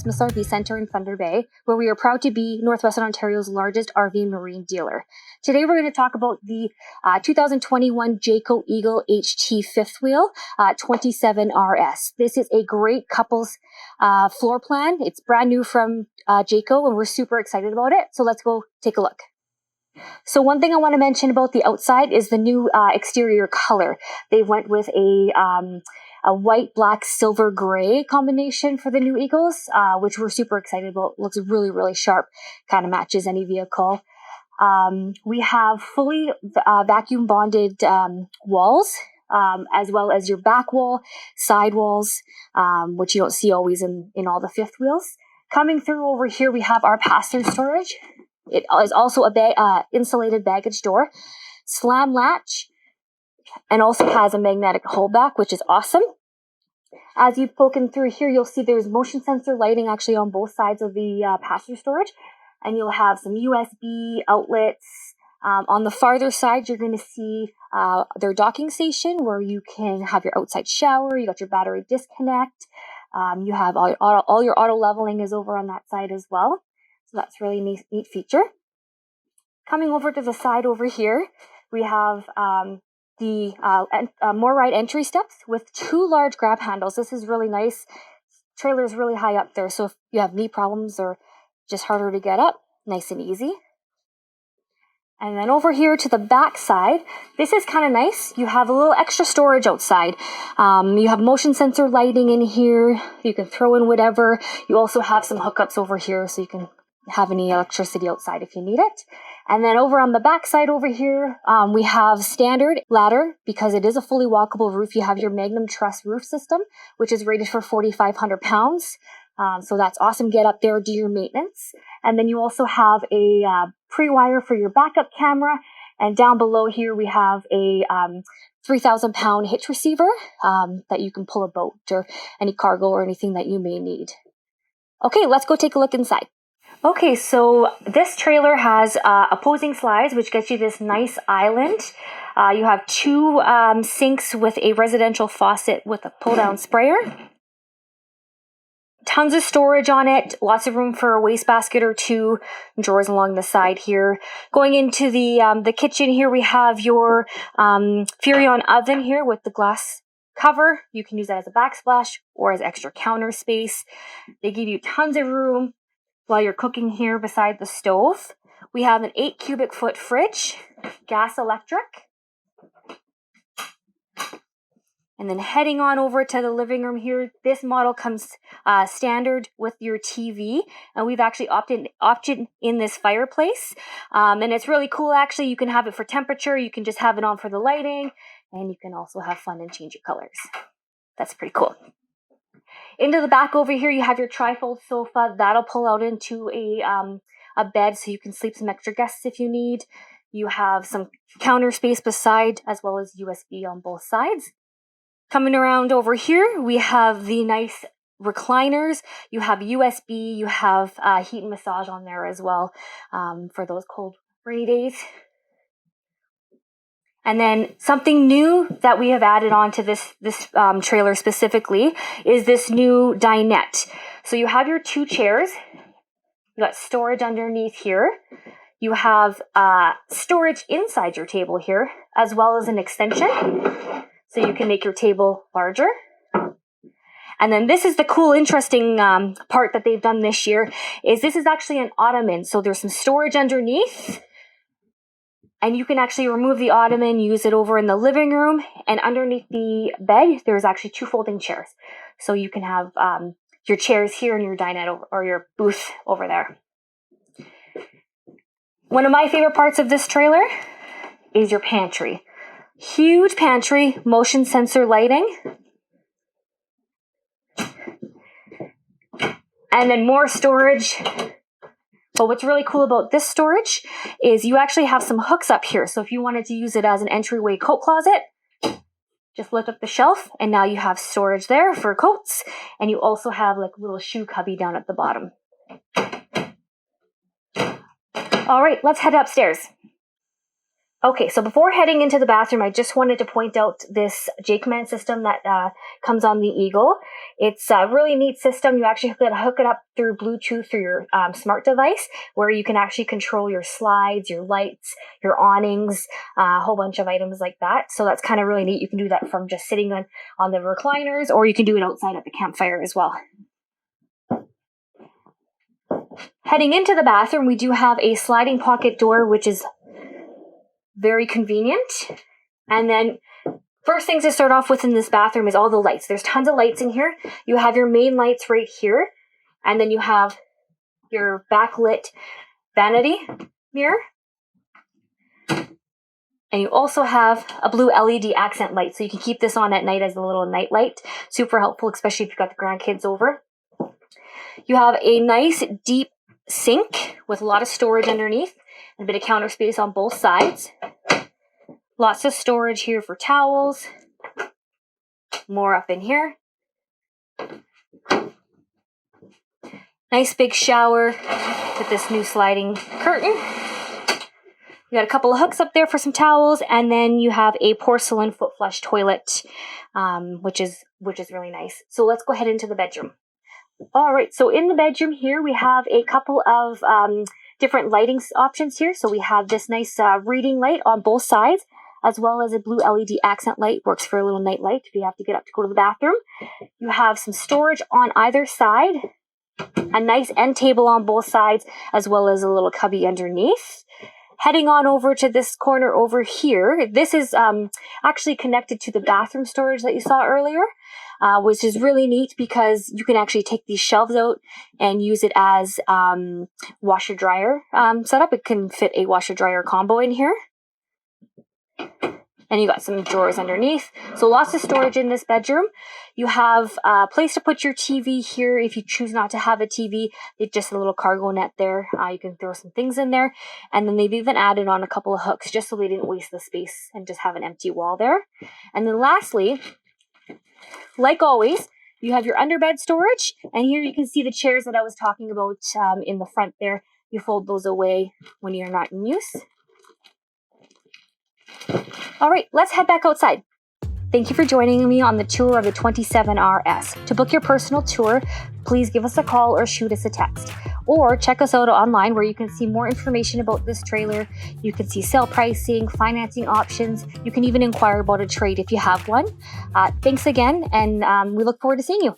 Christmas RV Centre in Thunder Bay, where we are proud to be Northwestern Ontario's largest RV marine dealer. Today we're going to talk about the 2021 Jayco Eagle HT fifth wheel 27RS. This is a great couples floor plan. It's brand new from Jayco, and we're super excited about it. So let's go take a look. So one thing I want to mention about the outside is the new exterior color. They went with a white, black, silver, gray combination for the new Eagles, which we're super excited about. Looks really, really sharp. Kind of matches any vehicle. We have fully vacuum bonded walls, as well as your back wall, side walls, which you don't see always in all the fifth wheels. Coming through over here, we have our pass-through storage. It is also a insulated baggage door, slam latch, and also has a magnetic holdback, which is awesome. As you've poken through here, you'll see there's motion sensor lighting actually on both sides of the pass-through storage, and you'll have some USB outlets. On the farther side, you're going to see their docking station where you can have your outside shower. You got your battery disconnect. You have all your auto leveling is over on that side as well. So that's really neat feature. Coming over to the side over here, we have the more ride entry steps with two large grab handles. This is really nice. Trailer is really high up there, so if you have knee problems or just harder to get up, nice and easy. And then over here to the back side, this is kind of nice. You have a little extra storage outside. You have motion sensor lighting in here. You can throw in whatever. You also have some hookups over here, so you can have any electricity outside if you need it. And then over on the back side over here, we have standard ladder because it is a fully walkable roof. You have your Magnum Truss roof system, which is rated for 4,500 pounds. So that's awesome. Get up there, do your maintenance. And then you also have a pre-wire for your backup camera. And down below here, we have a 3,000 pound hitch receiver that you can pull a boat or any cargo or anything that you may need. Okay, let's go take a look inside. Okay, so this trailer has opposing slides, which gets you this nice island. You have two sinks with a residential faucet with a pull-down sprayer. Tons of storage on it, lots of room for a wastebasket or two, drawers along the side here. Going into the kitchen here, we have your Furrion oven here with the glass cover. You can use that as a backsplash or as extra counter space. They give you tons of room while you're cooking here beside the stove. We have an 8 cubic foot fridge, gas electric. And then heading on over to the living room here, this model comes standard with your TV. And we've actually opted in this fireplace. And it's really cool, actually. You can have it for temperature. You can just have it on for the lighting. And you can also have fun and change your colors. That's pretty cool. Into the back over here, you have your trifold sofa. That'll pull out into a bed so you can sleep some extra guests if you need. You have some counter space beside, as well as USB on both sides. Coming around over here, we have the nice recliners. You have USB, you have heat and massage on there as well for those cold rainy days. And then something new that we have added on to this trailer specifically is this new dinette. So you have your two chairs. You got storage underneath here. You have storage inside your table here, as well as an extension. So you can make your table larger. And then this is the cool, interesting part that they've done this year, is this is actually an ottoman. So there's some storage underneath. And you can actually remove the ottoman, use it over in the living room, and underneath the bed, there's actually two folding chairs. So you can have your chairs here and your dinette or your booth over there. One of my favorite parts of this trailer is your pantry. Huge pantry, motion sensor lighting. And then more storage. But what's really cool about this storage is you actually have some hooks up here. So if you wanted to use it as an entryway coat closet, just lift up the shelf and now you have storage there for coats. And you also have like a little shoe cubby down at the bottom. All right, let's head upstairs. Okay, so before heading into the bathroom, I just wanted to point out this J-Command system that comes on the Eagle. It's a really neat system. You actually hook it up through Bluetooth through your smart device, where you can actually control your slides, your lights, your awnings, a whole bunch of items like that. So that's kind of really neat. You can do that from just sitting on the recliners, or you can do it outside at the campfire as well. Heading into the bathroom, we do have a sliding pocket door, which is very convenient. And then first things to start off with in this bathroom is all the lights. There's tons of lights in here. You have your main lights right here, and then you have your backlit vanity mirror. And you also have a blue LED accent light, so you can keep this on at night as a little night light. Super helpful, especially if you've got the grandkids over. You have a nice deep sink with a lot of storage underneath, and a bit of counter space on both sides. Lots of storage here for towels. More up in here. Nice big shower with this new sliding curtain. You got a couple of hooks up there for some towels, and then you have a porcelain foot flush toilet, which is really nice. So let's go ahead into the bedroom. All right, so in the bedroom here, we have a couple of different lighting options here. So we have this nice reading light on both sides, as well as a blue LED accent light. Works for a little night light if you have to get up to go to the bathroom. You have some storage on either side, a nice end table on both sides, as well as a little cubby underneath. Heading on over to this corner over here, this is actually connected to the bathroom storage that you saw earlier, which is really neat because you can actually take these shelves out and use it as washer-dryer setup. It can fit a washer-dryer combo in here. And you got some drawers underneath. So lots of storage in this bedroom. You have a place to put your TV here if you choose not to have a TV. It's just a little cargo net there. You can throw some things in there. And then they've even added on a couple of hooks just so they didn't waste the space and just have an empty wall there. And then lastly, like always, you have your underbed storage. And here you can see the chairs that I was talking about in the front there. You fold those away when you're not in use. All right, let's head back outside. Thank you for joining me on the tour of the 27RS. To book your personal tour, please give us a call or shoot us a text. Or check us out online where you can see more information about this trailer. You can see sale pricing, financing options. You can even inquire about a trade if you have one. Thanks again, and we look forward to seeing you.